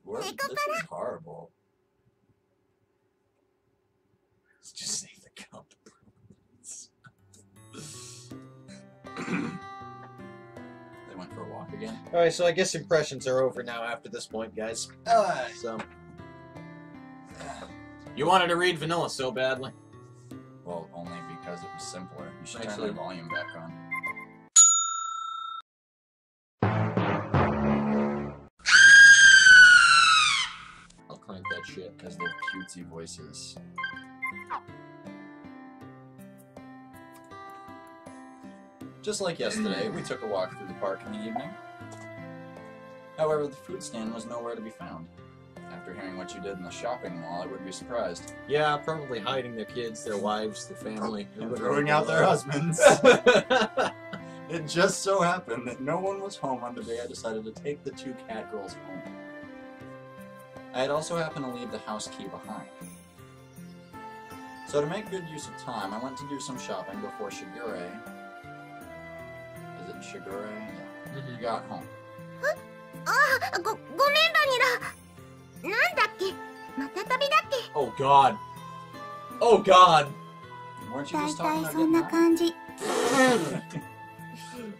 This is horrible. Let's just say the Count. They went for a walk again. Alright, so I guess impressions are over now after this point, guys. So you wanted to read Vanilla so badly. Well, only because it was simpler. You should turn the volume back on. I'll crank that shit. Because they're cutesy voices. Just like yesterday, we took a walk through the park in the evening. However, the food stand was nowhere to be found. After hearing what you did in the shopping mall, I wouldn't be surprised. Yeah, probably hiding their kids, their wives, their family. And throwing out their husbands. It just so happened that no one was home on the day I decided to take the two cat girls home. I had also happened to leave the house key behind. So to make good use of time, I went to do some shopping before Shigure... Is it Shigure? Yeah. You got home. Oh god. Oh god. Weren't you just talking about getting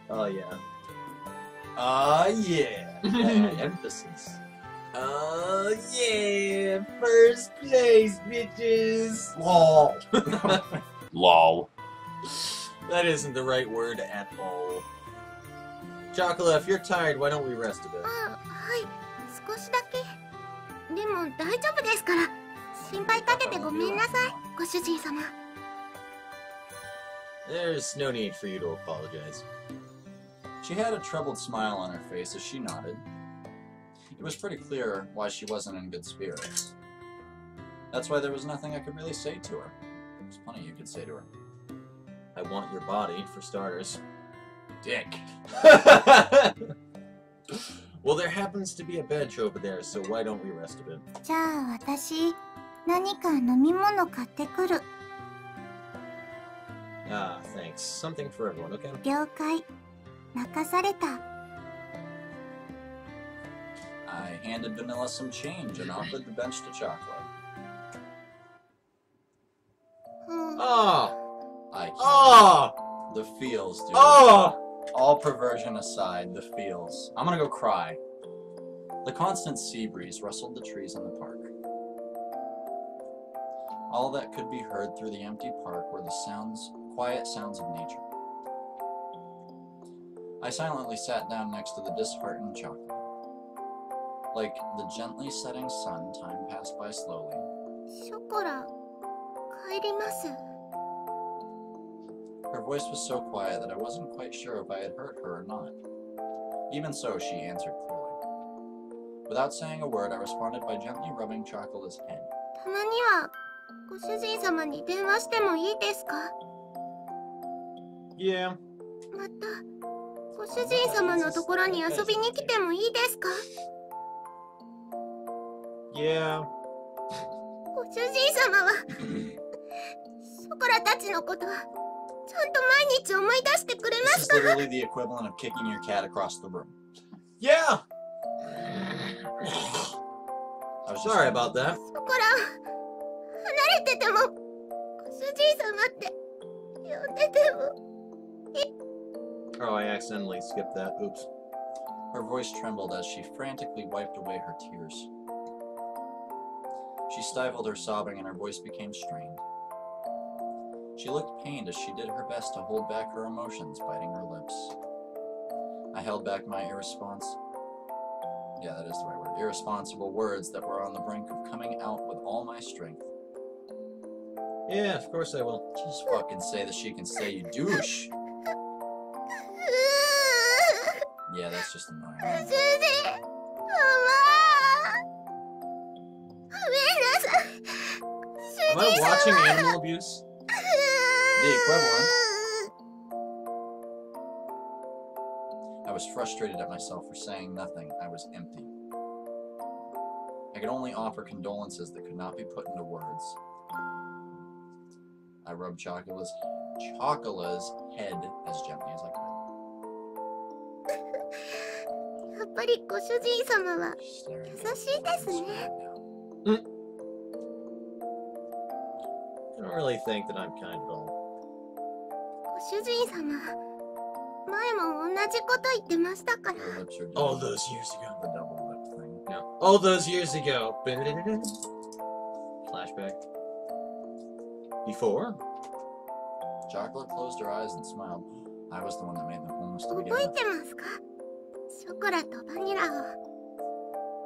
Oh yeah. Yeah. Emphasis. Yeah. First place, bitches. LOL. LOL. That isn't the right word at all. Chocolate, if you're tired, why don't we rest a bit? There's no need for you to apologize. She had a troubled smile on her face as she nodded. It was pretty clear why she wasn't in good spirits. That's why there was nothing I could really say to her. There's plenty you could say to her. I want your body, for starters. Dick. Well, there happens to be a bench over there, so why don't we rest a bit? Ah, thanks. Something for everyone, okay? I handed Vanilla some change and offered the bench to Chocolate. Ah! I can't. Ah! The feels, dude. Ah! All perversion aside, the feels. I'm gonna go cry. The constant sea breeze rustled the trees in the park. All that could be heard through the empty park were the quiet sounds of nature. I silently sat down next to the disheartened Chocolate. Like the gently setting sun, time passed by slowly. Her voice was so quiet that I wasn't quite sure if I had hurt her or not. Even so, she answered clearly. Without saying a word, I responded by gently rubbing Chocolate's head. Yeah. Yeah. This is literally the equivalent of kicking your cat across the room. Yeah! I was Sorry about that. Oh, I accidentally skipped that. Oops. Her voice trembled as she frantically wiped away her tears. She stifled her sobbing and her voice became strained. She looked pained as she did her best to hold back her emotions, biting her lips. I held back my irresponsible words that were on the brink of coming out with all my strength. Yeah, of course I will. Just fucking say that she can say, you douche! Yeah, that's just annoying. Am I watching animal abuse? The equivalent. I was frustrated at myself for saying nothing. I was empty. I could only offer condolences that could not be put into words. I rubbed Chocolate's head as gently as I could. ぱりご主人様は優しいですね。I don't really think that I'm kind at all. ご主人様、前も同じこと言ってましたから。Her lips are All doing those years ago. the double lip thing. Yeah. All those years ago. Flashback. Before? Chocolate closed her eyes and smiled. I was the one that made them homeless to begin 覚え with. てますか？ショコラとバニラを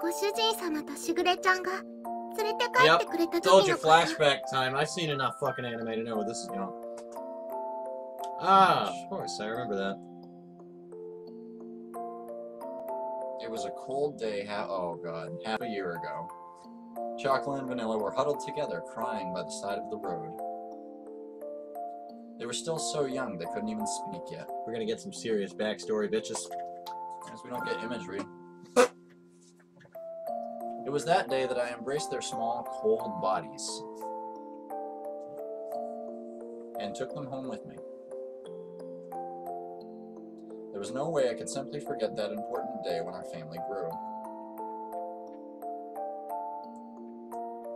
ご主人様としぐれちゃんが連れて帰ってくれた Told 時 you のこと。 flashback time. I've seen enough fucking anime to know where this is going. Ah, of course, I remember that. It was a cold day, half a year ago. Chocolate and Vanilla were huddled together, crying by the side of the road. They were still so young, they couldn't even speak yet. We're gonna get some serious backstory, bitches. As we don't get imagery. It was that day that I embraced their small, cold bodies and took them home with me. There was no way I could simply forget that important day when our family grew.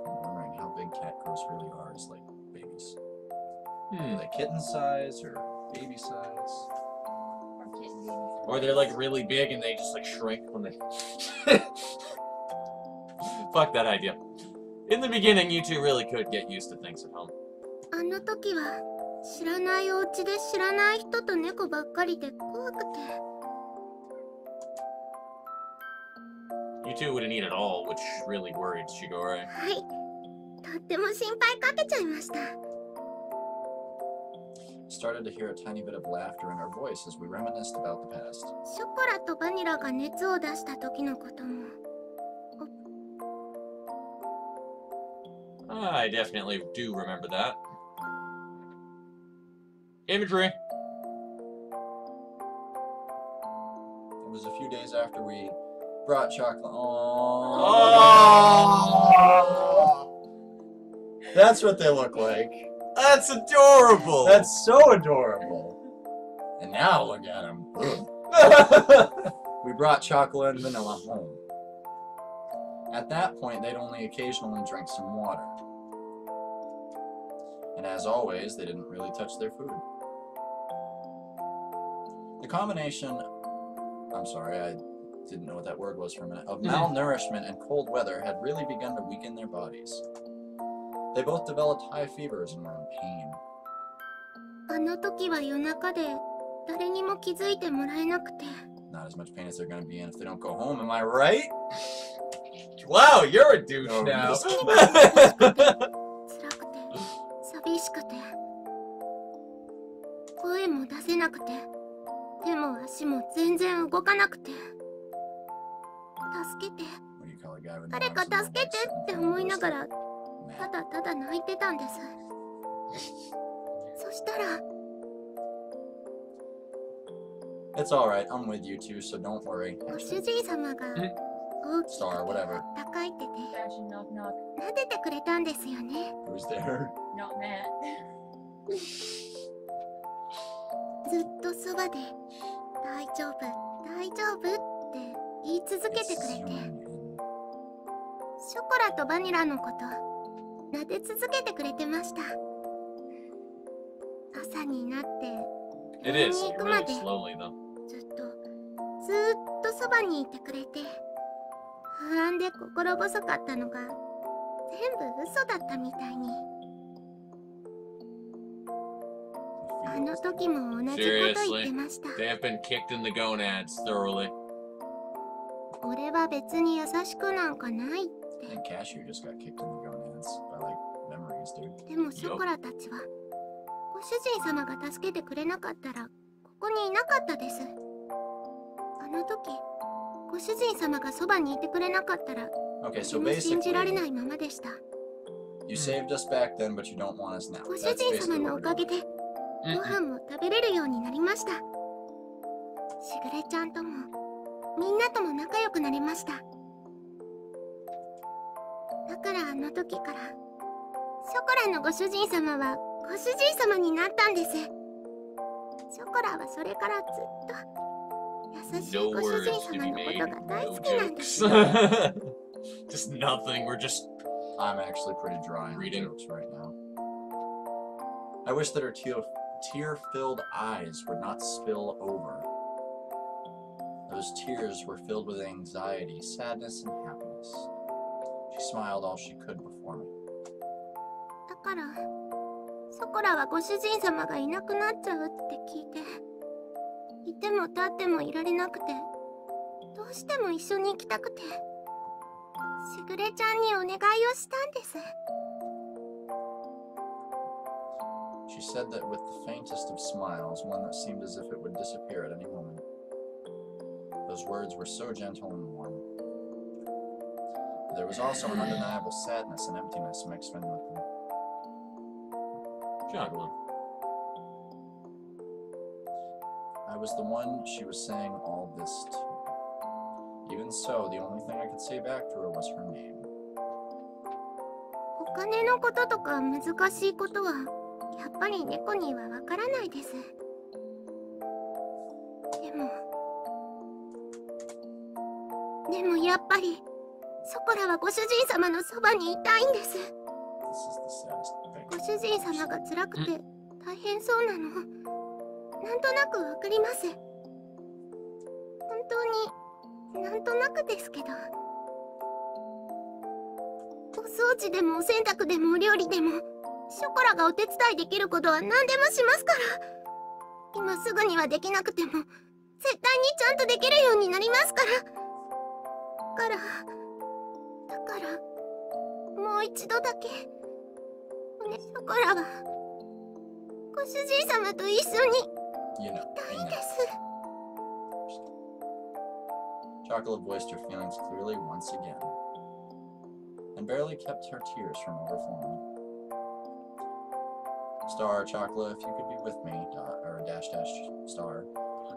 I'm wondering how big cat girls really are as, like, babies. Are they kitten size or baby size? Or they're like really big and they just like shrink when they... Fuck that idea. In the beginning, you two really could get used to things at home. あの時は知らないお家で知らない人と猫ばっかりで怖くて。 You two wouldn't eat at all, which really worried Shigure. はい、とっても心配かけちゃいました。 Started to hear a tiny bit of laughter in her voice as we reminisced about the past. ショコラとバニラが熱を出した時のことも。 I definitely do remember that. Imagery. It was a few days after we brought chocolate. Oh, that's what they look like. That's adorable! That's so adorable. And now look at them. We brought Chocolate and Vanilla home. At that point, they'd only occasionally drink some water. And as always, they didn't really touch their food. The combination, I'm sorry, I didn't know what that word was for a minute, of malnourishment and cold weather had really begun to weaken their bodies. They both developed high fevers and were in pain. あの時は夜中で誰にも気づいてもらえなくて。 Not as much pain as they're going to be in if they don't go home, am I right? Wow, you're a douche Oh, now. 辛くて、寂しくて、声も出せなくて、手も足も全然動かなくて。助けて、 What do you call a guy with no 誰か arms and no 助けて legs って sitting 思い in な front が of ら、 us? ただただ泣いてたんです。そしたら、 It's alright, I'm with you too, so don't worry. ご主人様が大きくて Star, whatever. 高いってて、 Fashion knock knock. 撫でてくれたんですよね。 Who's there? Not Matt. ずっとそばで、大丈夫、大丈夫って言い続けてくれ It's て、 zooming in. ショコラとバニラのこと撫で続けてくれてました。朝になって It 病院 is, に行く really まで slowly though. ずっとそばにいてくれて、不安で心細かったのが全部嘘だったみたいに。あの時も同じこと言ってました。 They have been kicked in the gonads thoroughly. 俺は別に優しくなんかないっ I think Cashew just got kicked in the gonads by like memories, dude. て。でもショコラたちはご主人様が助けてくれなかったらここにいなかったです。あの時ご主人様がそばにいてくれなかったら Okay, と so ても信じられな basically, いままでした。 you saved us back then, but you don't want us now. ご主 That's 人 basically 様の what おか we're げ doing. でご飯も食べれるようになりました。しぐれちゃんともみんなとも仲良くなりました。だからあの時からショコラのご主人様はご主人様になったんです。ショコラはそれからずっと優優しい No ご主 words 人 to 様 be のこ made, とが大 no 好きなんです jokes. Just nothing, we're just... I'm actually pretty dry on Reading. jokes right now. I wish that her tear-filled eyes would not spill over. Those tears were filled with anxiety, sadness, and happiness. She smiled all she could before me. だからソコラはご主人様がいなくなっちゃうって聞いて、いても立ってもいられなくて、どうしても一緒に行きたくて、しぐれちゃんにお願いをしたんです。 She said that with the faintest of smiles, one that seemed as if it would disappear at any moment. Those words were so gentle and warm. But there was also an undeniable sadness and emptiness mixed in with them. Chocolate. I was the one she was saying all this to. Even so, the only thing I could say back to her was her name. お金のこととか難しいことはやっぱり猫にはわからないです。でもやっぱりソコラはご主人様のそばにいたいんです。 This is the saddest thing. ご主人様が辛くて大変そうなのなんとなくわかります。本当になんとなくですけど、お掃除でもお洗濯でもお料理でもショコラがお手伝いできることは何でもしますから。今すぐにはできなくても絶対にちゃんとできるようになりますから。だからもう一度だけショコラはご主人様と一緒にいたいです。 Chocolate voiced her feelings clearly once again, and barely kept her tears from overflowing. Star, Chocolate, if you could be with me, or dash star.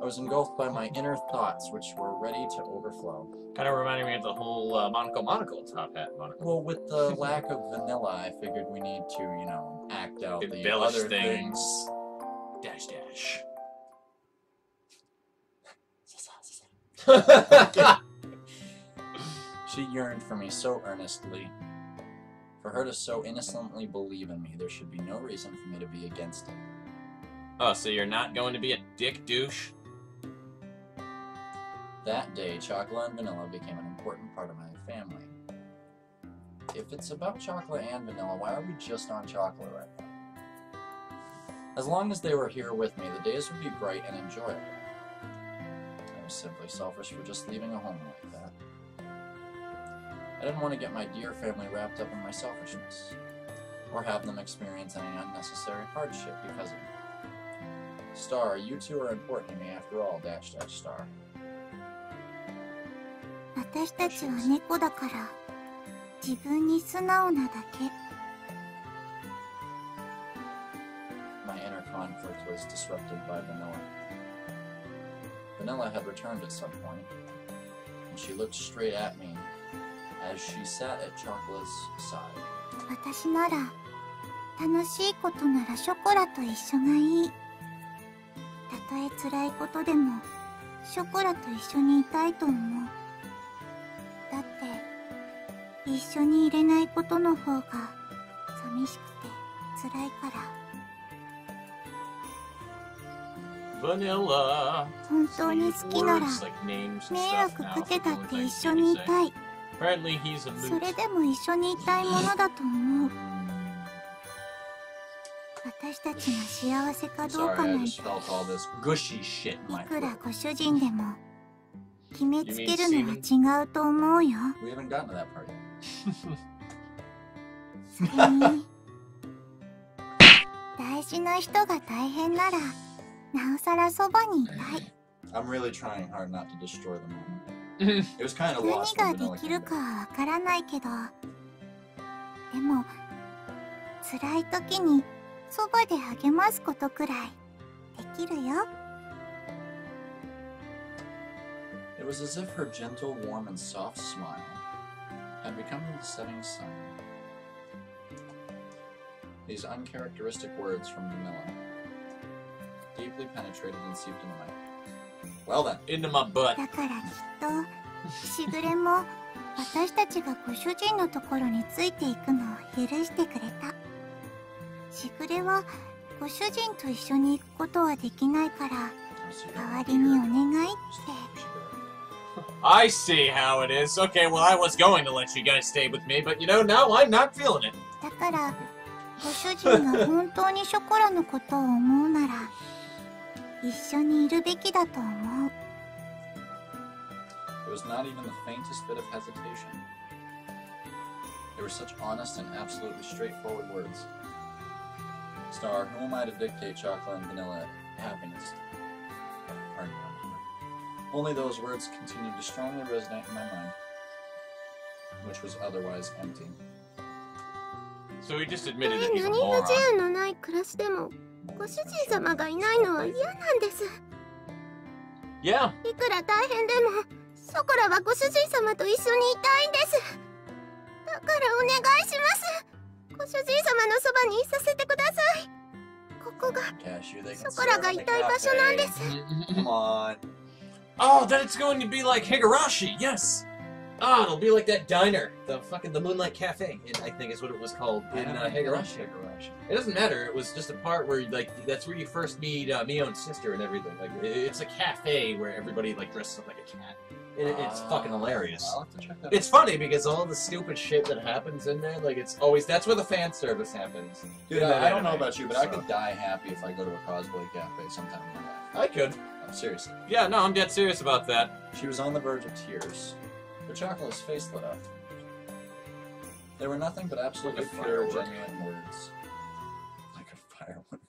I was engulfed by my inner thoughts, which were ready to overflow. Kind of reminding me of the whole monocle top hat monocle. Well, with the lack of vanilla, I figured we need to, you know, act out the Embellish other things. things. Dash. She yearned for me so earnestly. For her to so innocently believe in me, there should be no reason for me to be against it. Oh, so you're not going to be a dick douche? That day, Chocolate and Vanilla became an important part of my family. If it's about Chocolate and Vanilla, why are we just on Chocolate right now? As long as they were here with me, the days would be bright and enjoyable. I was simply selfish for just leaving a home like that. I didn't want to get my dear family wrapped up in my selfishness, or have them experience any unnecessary hardship because of me. Star, you two are important to me after all, dash star. 私たちは猫だから自分に素直なだけ。 My inner conflict was disrupted by Vanilla. Vanilla had returned at some point, and she looked straight at me as she sat at Chocolate's side. 私なら楽しいことならショコラと一緒がいい。たとえ辛いことでもショコラと一緒にいたいと思う。だって一緒にいれないことの方が寂しくて辛いから。 Vanilla. 本当に好きなら Words like names and 迷 stuff 惑 now かけ for たっ doing て things 一緒 you にい say. たい。 Apparently he's a そ moot. れでも一緒にいたいものだと思う。私たちが幸せかどう Sorry, か I なんて just felt all this gushy shit in い my くら throat. ご主人でも決めつけるのは違うと思うよ。 We haven't gotten to that part yet. それに大事な人が大変ならなおさらそばにいたい。 I'm really trying hard not to destroy the moment. It was kind of 何 lost が when で Vanilla き came るか back. はわからないけど、でも辛い時にそばで励ますことくらいできるよ。 It was as if her gentle, warm, and soft smile had become the setting sun. These uncharacteristic words from Vanilla deeply penetrated and seeped into my Well then. Into my butt. だからきっとしぐれも私たちがご主人のところについていくのを許してくれた。しぐれはご主人と一緒に行くことはできないから代わりにお願いって。 I see how it is. Okay, well, I was going to let you guys stay with me, but you know, now I'm not feeling it. だからご主人が本当にショコラのことを思うなら一緒にいるべきだと思う。 There was not even the faintest bit of hesitation. They were such honest and absolutely straightforward words. Star, who am I to dictate chocolate and vanilla happiness? Pardon me. Only those words continued to strongly resonate in my mind, which was otherwise empty. So he just admitted that 何 he's a 不 moron. 自由のない暮らしでもご主人様がいないのは嫌なんです。 Yeah. いくら大変でもショコラはご主人様と一緒にいたいんです。だからお願いします。ご主人様のそばにいさせてください。ここが Cashew, they シ can ョコラ serve が in い the たい場所なんで cafe. す。 Come on. Oh, then it's going to be like Higurashi, yes! Ah, it'll be like that diner, the Moonlight Cafe, I think is what it was called in Higurashi. It doesn't matter, it was just a part where, like, that's where you first meet Mio's sister and everything. Like, it's a cafe where everybody, like, dresses up like a cat. It's fucking hilarious. I'll have to check that It's funny because all the stupid shit that happens in there, like, it's always, that's where the fan service happens. Dude, In that I don't know anime, about you, but I so. could die happy if I go to a cosplay cafe sometime in my life. I could. Seriously. Yeah, no, I'm dead serious about that. She was on the verge of tears. But Chocolate's face lit up. They were nothing but absolutely Like a pure, firework. genuine words. Like a firework.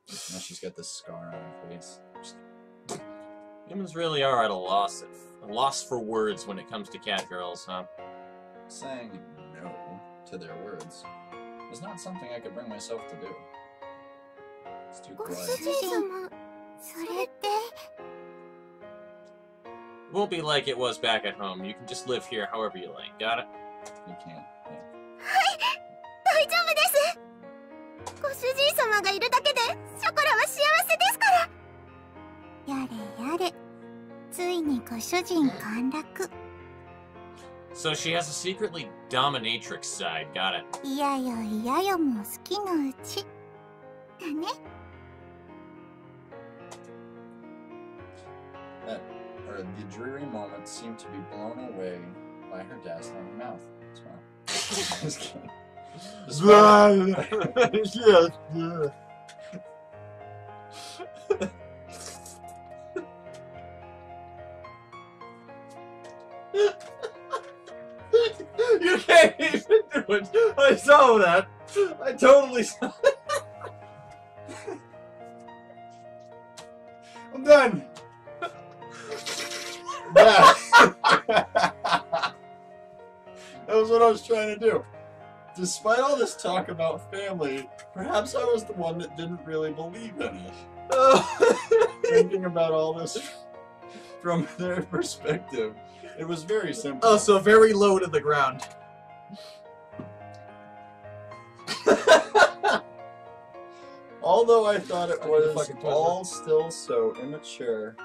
Now she's got this scar on her face. Humans really are at a loss for words when it comes to cat girls, huh? Saying no to their words is not something I could bring myself to do. It's too ご主 quiet. 人様、それって。 Won't be like it was back at home. You can just live here however you like. Got it? You can't. Yeah. 大丈夫です。ご主人様がいるだけでショコラは幸せですから。やれやれ、ついにご主人陥落。 So she has a secretly dominatrix side. Got it. いやよいやよも好きのうち。だね。 The dreary moment seemed to be blown away by her dazzling mouth. Smile. Just kidding. You can't even do it. I saw that. I totally saw it. I'm done. Yeah. That was what I was trying to do. Despite all this talk about family, perhaps I was the one that didn't really believe in it. Thinking about all this from their perspective, it was very simple. Oh, so very low to the ground. Although I thought it I need to was fucking pause all still so immature.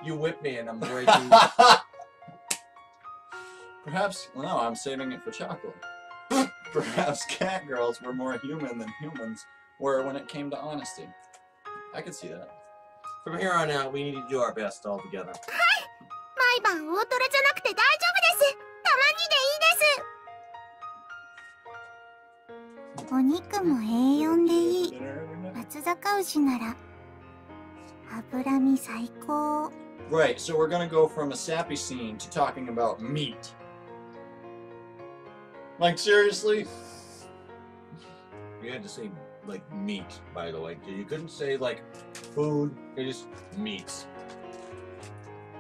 You whipped me and I'm breaking. Perhaps, well, no, I'm saving it for chocolate. Perhaps cat girls were more human than humans were when it came to honesty. I could see that. From here on out, we need to do our best all together. 毎晩大トロじゃなくて大丈夫です。たまにでいいです。お肉も A4 でいい。 Dinner every night? 松坂牛なら脂身最高。 Right, so we're gonna go from a sappy scene to talking about meat. Like, seriously? You had to say, like, meat, by the way. You couldn't say, like, food. It just meats.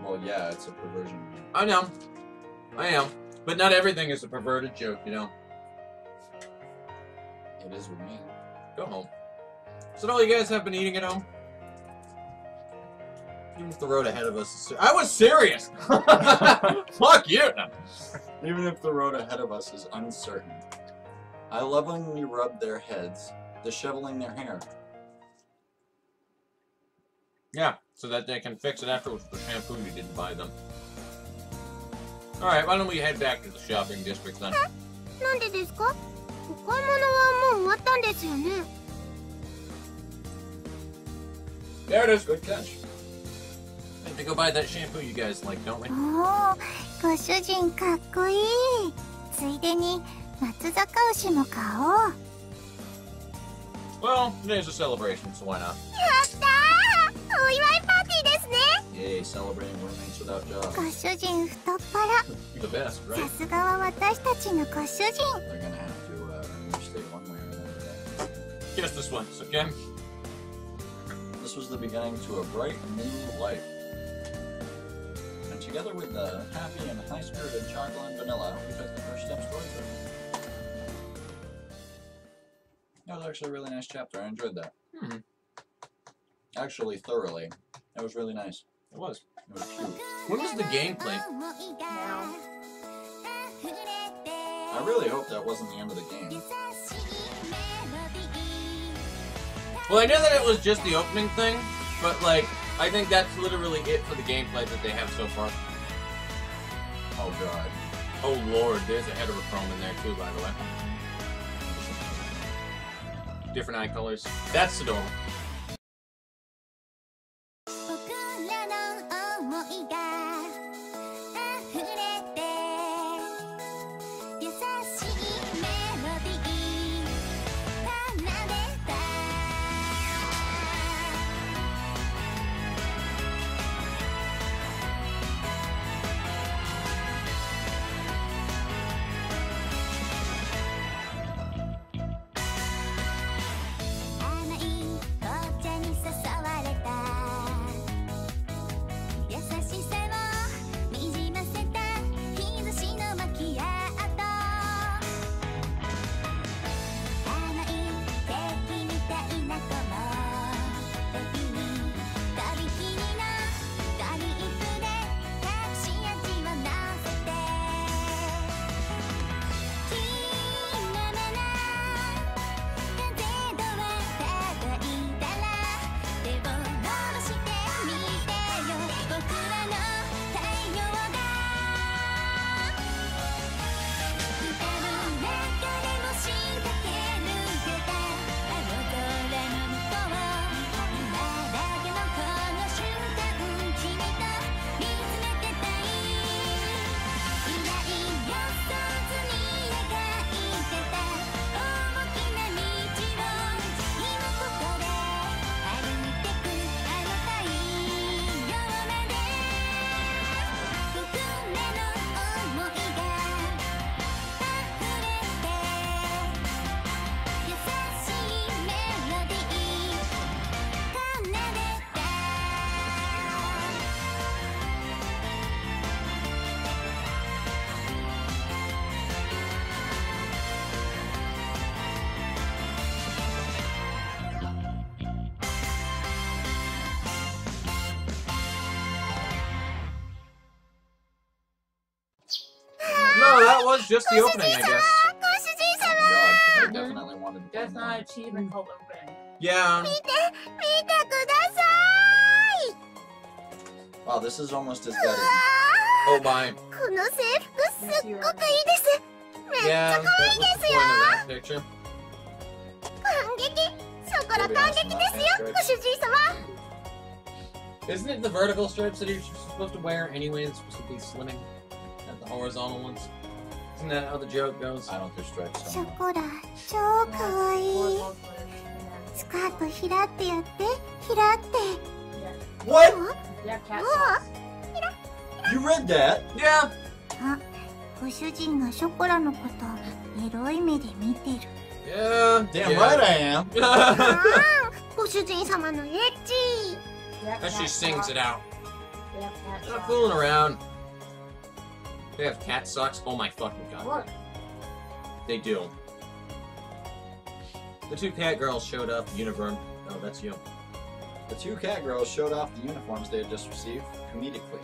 Well, yeah, it's a perversion. I know. I am. But not everything is a perverted joke, you know. It is with me. Go home. Is that all you guys have been eating at home? Even if the road ahead of us is... I was serious! Fuck you! No. Even if the road ahead of us is uncertain. I lovingly rub their heads, disheveling their hair. Yeah, so that they can fix it afterwards with the shampoo you didn't buy them. Alright, why don't we head back to the shopping district then? なんでですか？お買い物はもう終わったんですよね。There it is. Good catch. We have to go buy that shampoo you guys like, don't we? おお、ご主人かっこいい。ついでに松坂牛も買おう。Well, today's a celebration, so why not? やったー！お祝いパーティーですね。Yay, celebrating roommates without jobs. ご主人太っ腹。 The best, さ right? すがは私たちのご主人。 They're gonna have to state one way or another. Just this once, okay? This was the beginning to a bright new life. And together with the happy and high-spirited chocolate and vanilla, we took the first steps towards it. That was actually a really nice chapter. I enjoyed that. Actually, thoroughly. It was really nice. It was. It was cute. When was the gameplay? Now. I really hope that wasn't the end of the game. Well, I know that it was just the opening thing, but like, I think that's literally it for the gameplay that they have so far. Oh god. Oh lord, there's a heterochrome in there too, by the way. Different eye colors. That's adorable. 僕らの想いが溢れて優しいメロディー奏でた甘い紅茶に誘われた優しさをにじませた日差しのマキアート甘いケーキみたいなこの時にとびきりのドリップで隠し味を乗せてきらめな風とは叩いたら手を伸ばしてみてよ僕らの太陽が歌の中でも仕掛ける出たあの空の向こう今だけのこの瞬間君と見つめてたい未来予想図に描いてた大きな道を今ここで歩いてくあの太陽まで僕らの想いが溢れて優しいメロディー奏でたNo, that was just the opening, I guess. ご主人 Oh 様 god, 'cause I definitely wanted to play That's not more. an achievement called opening. Yeah. 見てください Wow, this is almost as good as... Oh my. この制服すっごくいいですめっち Yeah, ゃ that 可愛い was で the すよ point of that picture. 感激ショコラ感激ですよご主人様 Isn't it the vertical stripes that you're supposed to wear anyway? It's supposed to be slimming, not the horizontal ones. Isn't that how the joke goes? I don't do stripes ショ anymore. コラ超可愛い Horizontal. スカートひらってやってひらって What? Yeah, cat Oh. socks. You read that? Yeah. あご主人がショコラのことエロい目で見てる Yeah. Damn yeah. right I am. あーご主人様のエッチ Yeah, As she cat sings socks. it out. Yeah, cat They're not socks. fooling around. They have cat socks? Oh my fucking god. Look. They do. The two cat girls showed up. Uniform. Oh, that's you. The two cat girls showed off the uniforms they had just received comedically.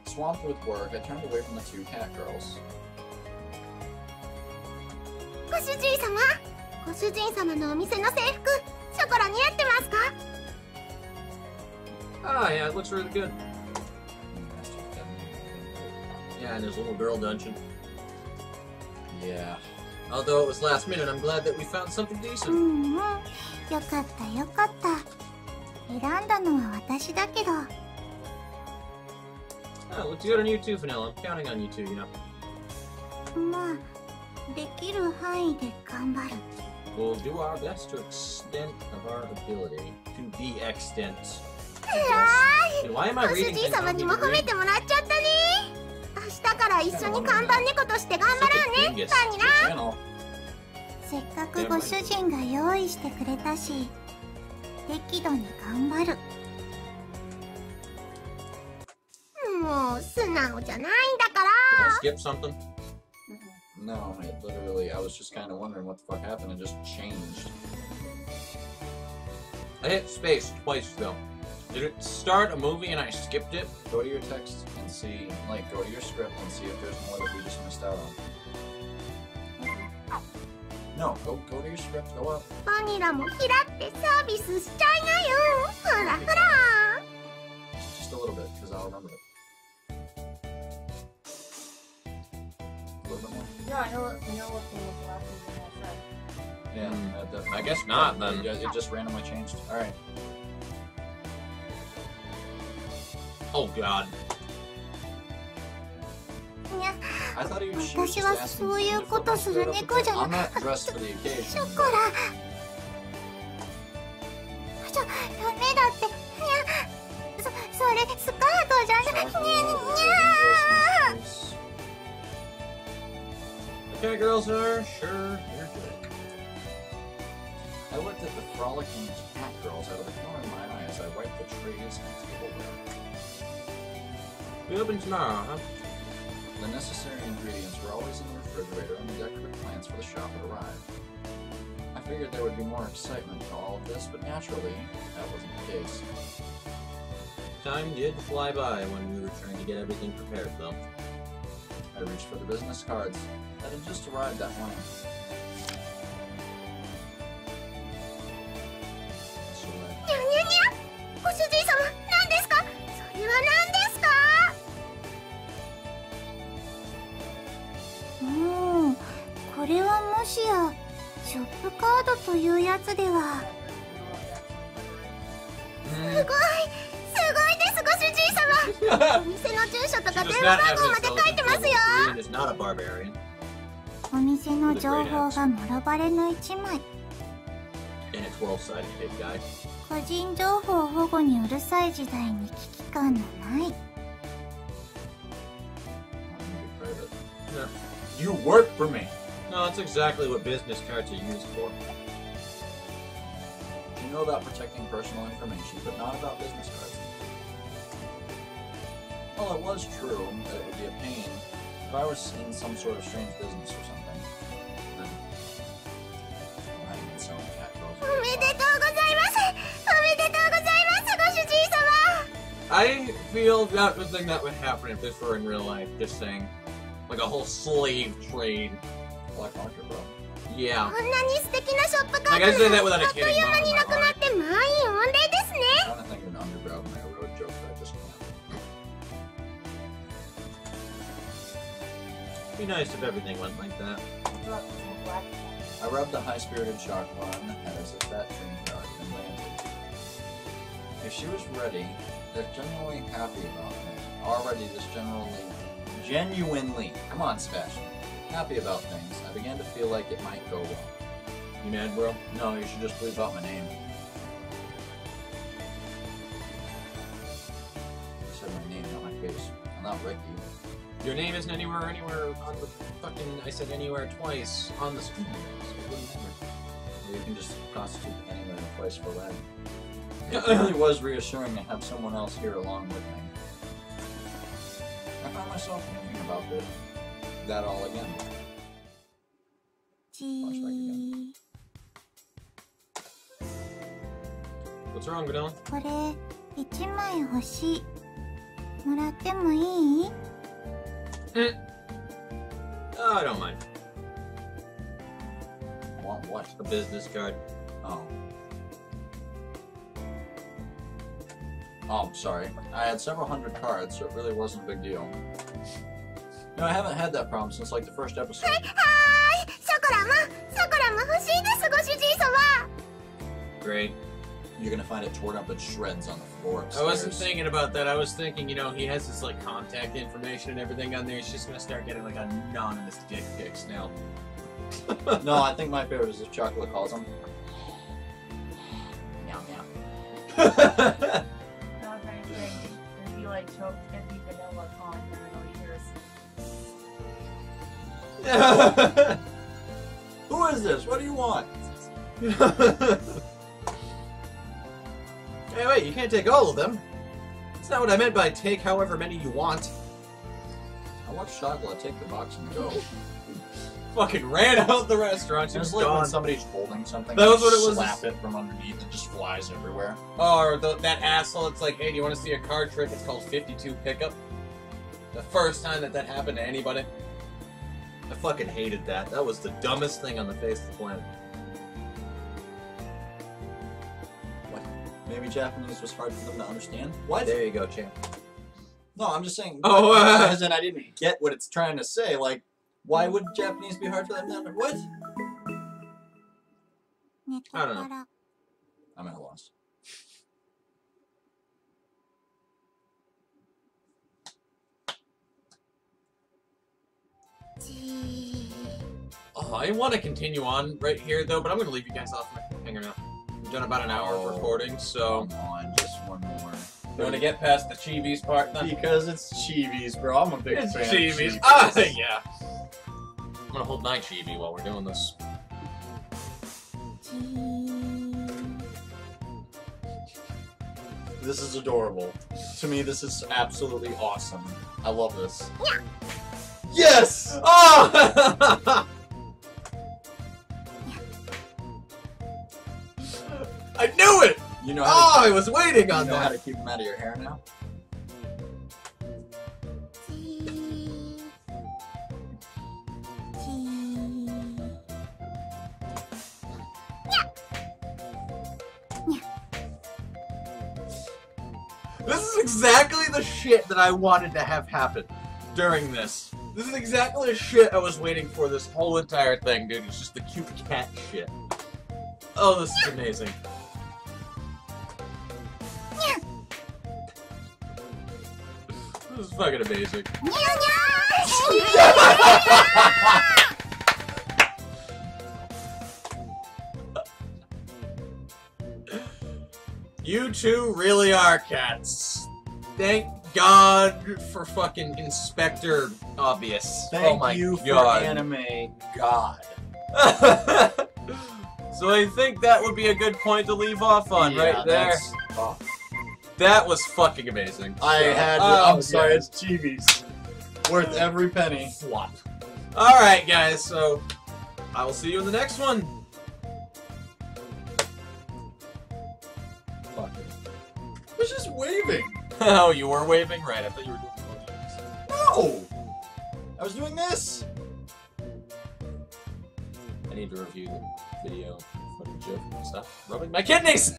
Swamped with work, I turned away from the two cat girls. ご主人様ご主人様のお店の制服ショコラ似合ってますか Oh, yeah, it looks really good. Yeah, and there's a little girl dungeon. Yeah. Although it was last minute, I'm glad that we found something う decent. んうん。よかったよかった。選んだのは私だけど。Oh, it looks good on you too, Vanilla. I'm counting on you too, you know. まあ、できる範囲で頑張る。We'll do our best to extent of our ability. To the extent. う And わ why ー am I ご主 reading 人 things I 様 don't に need も to 褒め read? てもらっちゃったね。明日から一緒に看板猫として頑張ろうね。 Dingus. バニラ。 Channel. せっかくご主人が用意してくれたし、適度に頑張る。もう素直じゃないんだか Did I skip something? No, it literally, I was just kind of wondering what the fuck happened. It just changed. I hit space twice though. Did it start a movie and I skipped it? Go to your text and see, like, go to your script and see if there's more that we just missed out on. No, go to your script, go up. ら。バニラもひらってサービスしちゃいなよ。ほらほら。 Just a little bit, because I'll remember it. A little bit more. Yeah, I know what thing was the last thing I said. Yeah, I guess not, then. It just randomly changed. Alright. Oh god. いや、 I thought she was 私 just は asking そういう me to こ put と my する straight up 猫じゃ I'm な not dressed for the シ occasion. ョコラ。ダメだって。いや、それスカートじゃな Chocolate, い。にゃにゃ business. Okay, girls are sure you're good. I looked at the frolicking cat girls out of the corner of my eye as I wiped the trays and tableware. We open tomorrow, huh? The necessary ingredients were always in the refrigerator and the decorative plans for the shop had arrived. I figured there would be more excitement to all of this, but naturally, that wasn't the case. Time did fly by when we were trying to get everything prepared, though. I reached for the business cards that had just arrived that morning. So, にゃにゃにゃ。ご主人様、何ですか。それは何ですか。これはもしやショップカードというやつでは。すごいですご主人様。お店の住所とか She 電 does 話 not 番 have 号 any まで書いてますよ。 Korean is not a barbarian. お店の情報がもろバレの一枚。 And a 12-sided big guy. 個人情報保護にうるさい時代に危機感のない。I'm gonna be private. No. You work for me! No, that's exactly what business cards are used for. You know about protecting personal information, but not about business cards. Well, it was true that it would be a pain if I was in some sort of strange business or something. Then, buying and selling cat girls. おめでとうございます。おめでとうございますご主人様。 I feel that was the thing that would happen if this were in real life. Just saying. Like a whole slave trade. Black market, bro. Yeah. こんなに素敵なショップカー Like I ド say that が without あ a っという kidding 間 moment に in な my くなっ heart. て満員御礼ですね。I'm trying to think of an undergrad when I wrote a joke, but I just can't. Be nice if everything went like that. I rubbed the high-spirited Shakwa on the head as if that dream had already been landed. If she was ready, they're genuinely happy about things. Already this genuinely, come on, Sebastian, happy about things, I began to feel like it might go well. You mad, bro? No, you should just leave out my name. You said my name, not my face. I'm not Ricky. Your name isn't anywhere on the fucking, I said anywhere twice on the screen. So it wouldn't matter. Or you can just constitute anywhere in a place for that. It really was reassuring to have someone else here along with me. I found myself thinking about that all again. じー。 What's wrong, Vanilla? これ1枚欲しい。もらってもいい？ Oh, I don't mind. Want what? A business card. Oh. Oh, I'm sorry. I had several hundred cards, so it really wasn't a big deal. No, I haven't had that problem since like the first episode. Hi! ショコラも欲しいですご主人様 Great. You're gonna find it torn up in shreds on the floor upstairs. I wasn't thinking about that. I was thinking, you know, he has his like contact information and everything on there. He's just gonna start getting like anonymous dick pics now. No, I think my favorite is if Chocolate calls him. Meow meow. No, I'm trying to say, if you like choke empty vanilla calling her in all ears. Who is this? What do you want? Hey, wait, you can't take all of them. That's not what I meant by take however many you want. I watched Chocolate take the box and go. Fucking ran out the restaurant. She was It's like when gone. somebody's holding something. That was what it was. Slap it from underneath. It just flies everywhere. Or that asshole, it's like, hey, do you want to see a card trick? It's called 52 Pickup. The first time that happened to anybody. I fucking hated that. That was the dumbest thing on the face of the planet. What? Maybe Japanese was hard for them to understand? What? There you go, champ. No, I'm just saying. Oh, as in I didn't get what it's trying to say. Like, why would Japanese be hard for them to understand? What? I don't know. I'm at a loss. Oh, I want to continue on right here, though, but I'm going to leave you guys off my hanger now. We've done about an hour of recording, so... Come on, just one more. You want to get past the CHIBIS part, then? Because it's CHIBIS, bro. I'm a big It's fan CHIBIS. of CHIBIS. Ah, yeah. I'm going to hold my chibi while we're doing this. This is adorable. To me, this is absolutely awesome. I love this. Yes! Oh! I knew it! You know how Oh, I was waiting to, on you know how that. to keep them out of your hair now? This is exactly the shit that I wanted to have happen during this. This is exactly the shit I was waiting for this whole entire thing, dude. It's just the cute cat shit. Oh, this is amazing. This is fucking amazing. You two really are cats. Thank God for fucking Inspector Obvious. Thank oh my you God. for anime God. So I think that would be a good point to leave off on right there. That was fucking amazing. I had. Oh, I'm sorry, yes. it's CHIBIS. Worth every penny. Flop. Alright, guys, so I will see you in the next one. Fuck it. I was just waving. Oh, you were waving? Right, I thought you were doing No! I was doing this. I need to review the video footage of stuff rubbing my kidneys!